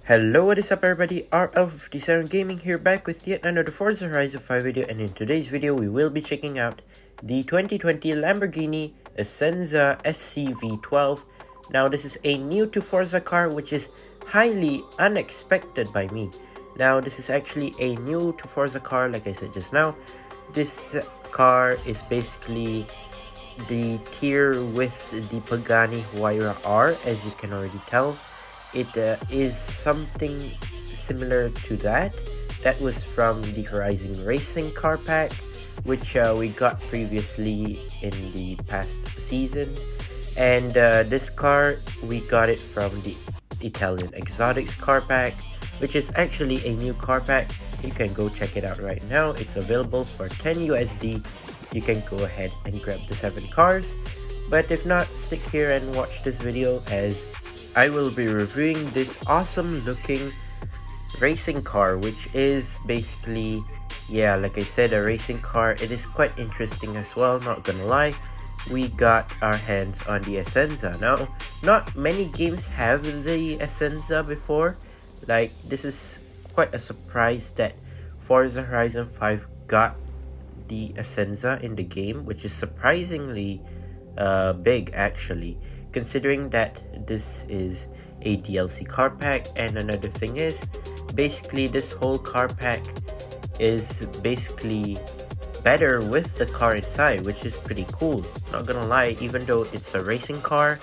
Hello, what is up everybody, RL57 Gaming here, back with yet another Forza Horizon 5 video, and in today's video we will be checking out the 2020 Lamborghini Essenza SCV12. Now this is a new to Forza car which is highly unexpected by me. Now this is actually a new to Forza car, like I said just now. This car is basically the tier with the Pagani Huayra R, as you can already tell. It is something similar to that. That was from the Horizon Racing car pack, which we got previously in the past season. And this car, we got it from the Italian Exotics car pack, which is actually a new car pack. You can go check it out right now. It's available for 10 USD. You can go ahead and grab the 7 cars. But if not, stick here and watch this video, as I will be reviewing this awesome looking racing car, which is basically, yeah, like I said, a racing car. It is quite interesting as well, not gonna lie. We got our hands on the Essenza. Now, not many games have the Essenza before. Like, this is quite a surprise that Forza Horizon 5 got the Essenza in the game, which is surprisingly big actually, considering that this is a DLC car pack. And another thing is, basically this whole car pack is basically better with the car inside, which is pretty cool, not gonna lie. Even though it's a racing car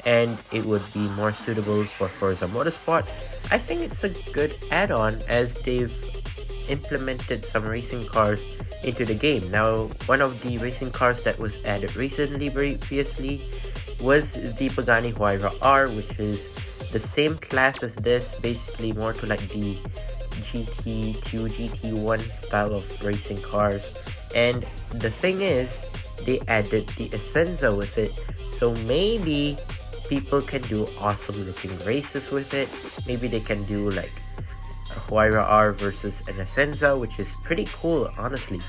and it would be more suitable for Forza Motorsport, I think it's a good add-on, as they've implemented some racing cars into the game. Now, one of the racing cars that was added recently, previously, was the Pagani Huayra R, which is the same class as this, basically more to like the GT2, GT1 style of racing cars. And the thing is, they added the Essenza with it, so maybe people can do awesome looking races with it. Maybe they can do like a Huayra R versus an Essenza, which is pretty cool, honestly.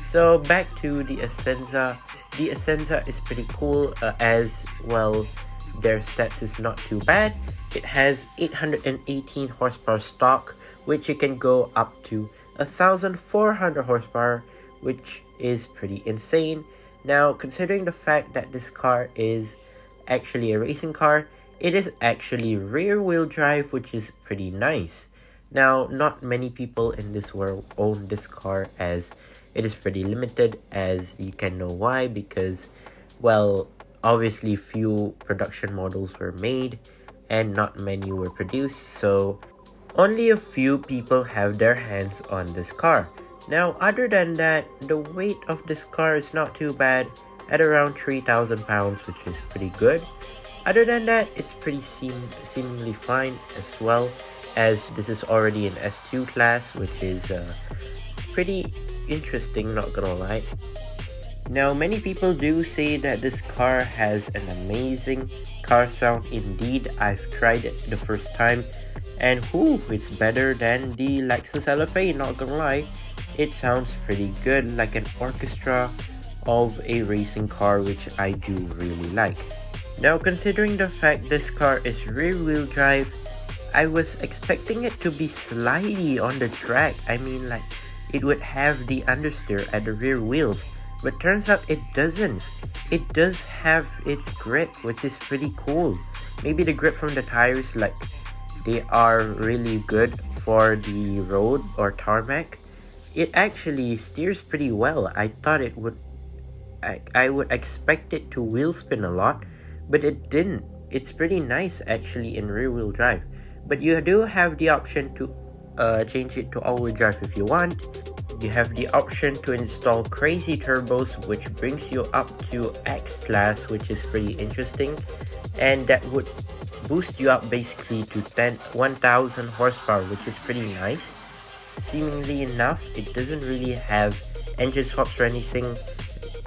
So back to the Essenza. The Essenza is pretty cool, as well. Their stats is not too bad. It has 818 horsepower stock, which you can go up to 1400 horsepower, which is pretty insane. Now, considering the fact that this car is actually a racing car, it is actually rear wheel drive, which is pretty nice. Now, not many people in this world own this car, as it is pretty limited, as you can know why, because, well, obviously few production models were made and not many were produced, so only a few people have their hands on this car. Now, other than that, the weight of this car is not too bad, at around 3,000 pounds, which is pretty good. Other than that, it's pretty seemingly fine as well, as this is already an S2 class, which is pretty interesting, not gonna lie. Now, many people do say that this car has an amazing car sound. Indeed, I've tried it the first time, and whoo, it's better than the Lexus LFA, not gonna lie. It sounds pretty good, like an orchestra of a racing car, which I do really like. Now, considering the fact this car is rear wheel drive, I was expecting it to be slidey on the track. I mean, like, it would have the understeer at the rear wheels, but turns out it doesn't. It does have its grip, which is pretty cool. Maybe the grip from the tires, like, they are really good for the road or tarmac. It actually steers pretty well. I thought it would, I would expect it to wheel spin a lot, but it didn't. It's pretty nice actually in rear wheel drive, but you do have the option to change it to all-wheel drive if you want. You have the option to install crazy turbos, which brings you up to X class, which is pretty interesting, and that would boost you up basically to 1,000 horsepower, which is pretty nice. Seemingly enough, it doesn't really have engine swaps or anything.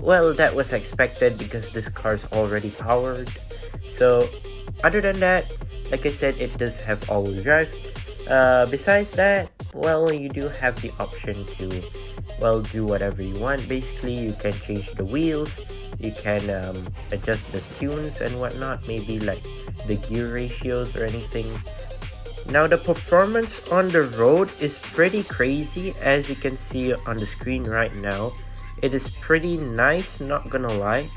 Well, that was expected because this car is already powered. So other than that, like I said, it does have all-wheel drive. Besides that, well, you do have the option to, well, do whatever you want. Basically, you can change the wheels, you can adjust the tunes and whatnot, maybe like the gear ratios or anything. Now the performance on the road is pretty crazy, as you can see on the screen right now. It is pretty nice, not gonna lie.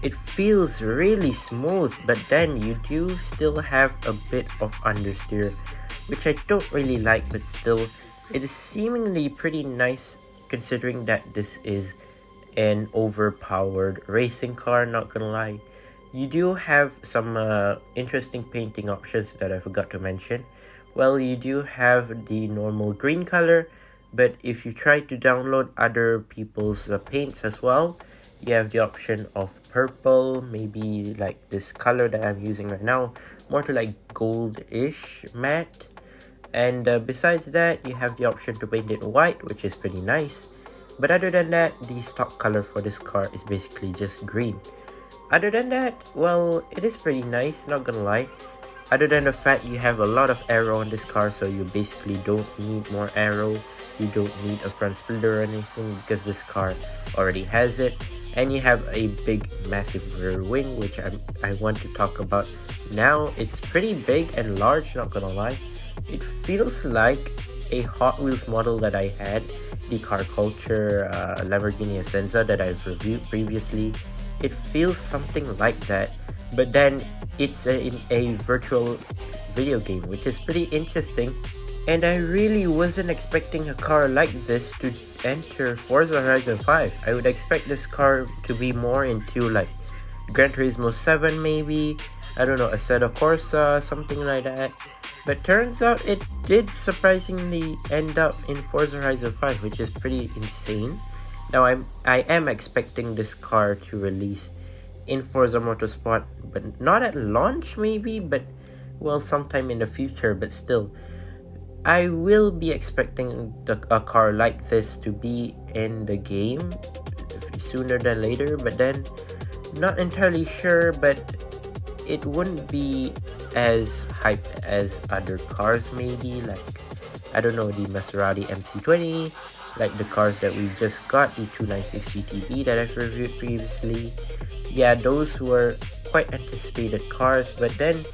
It feels really smooth, but then you do still have a bit of understeer, which I don't really like, but still, it is seemingly pretty nice considering that this is an overpowered racing car, not gonna lie. You do have some interesting painting options that I forgot to mention. Well, you do have the normal green color, but if you try to download other people's paints as well, you have the option of purple, maybe like this color that I'm using right now, more to like gold-ish matte. And besides that, you have the option to paint it white, which is pretty nice. But other than that, the stock color for this car is basically just green. Other than that, well, it is pretty nice, not gonna lie. Other than the fact you have a lot of aero on this car, so you basically don't need more aero. You don't need a front splitter or anything because this car already has it. And you have a big massive rear wing, which I want to talk about now. It's pretty big and large, not gonna lie. It feels like a Hot Wheels model that I had, the Car Culture Lamborghini Essenza that I've reviewed previously. It feels something like that, but then it's in a virtual video game, which is pretty interesting. And I really wasn't expecting a car like this to enter Forza Horizon 5. I would expect this car to be more into like Gran Turismo 7 maybe, I don't know, Assetto Corsa, something like that. But turns out it did surprisingly end up in Forza Horizon 5, which is pretty insane. Now I am expecting this car to release in Forza Motorsport, but not at launch maybe, but well, sometime in the future. But still, I will be expecting a car like this to be in the game sooner than later, but then not entirely sure, but it wouldn't be as hyped as other cars maybe, like, I don't know, the Maserati MC20, like the cars that we just got, the 296 GTB that I've reviewed previously. Yeah, those were quite anticipated cars, but then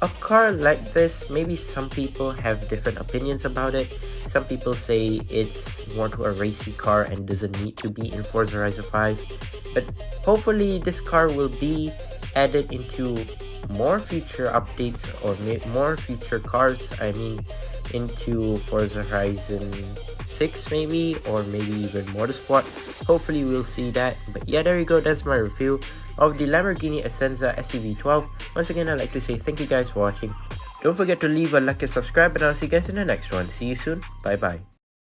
a car like this, maybe some people have different opinions about it. Some people say it's more to a racy car and doesn't need to be in Forza Horizon 5. But hopefully this car will be added into more future updates or more future cars, I mean, into Forza Horizon 6 maybe, or maybe even Motorsport. Hopefully we'll see that. But yeah, there you go, that's my review of the Lamborghini Essenza SCV12. Once again, I'd like to say thank you guys for watching. Don't forget to leave a like and subscribe, and I'll see you guys in the next one. See you soon. Bye bye.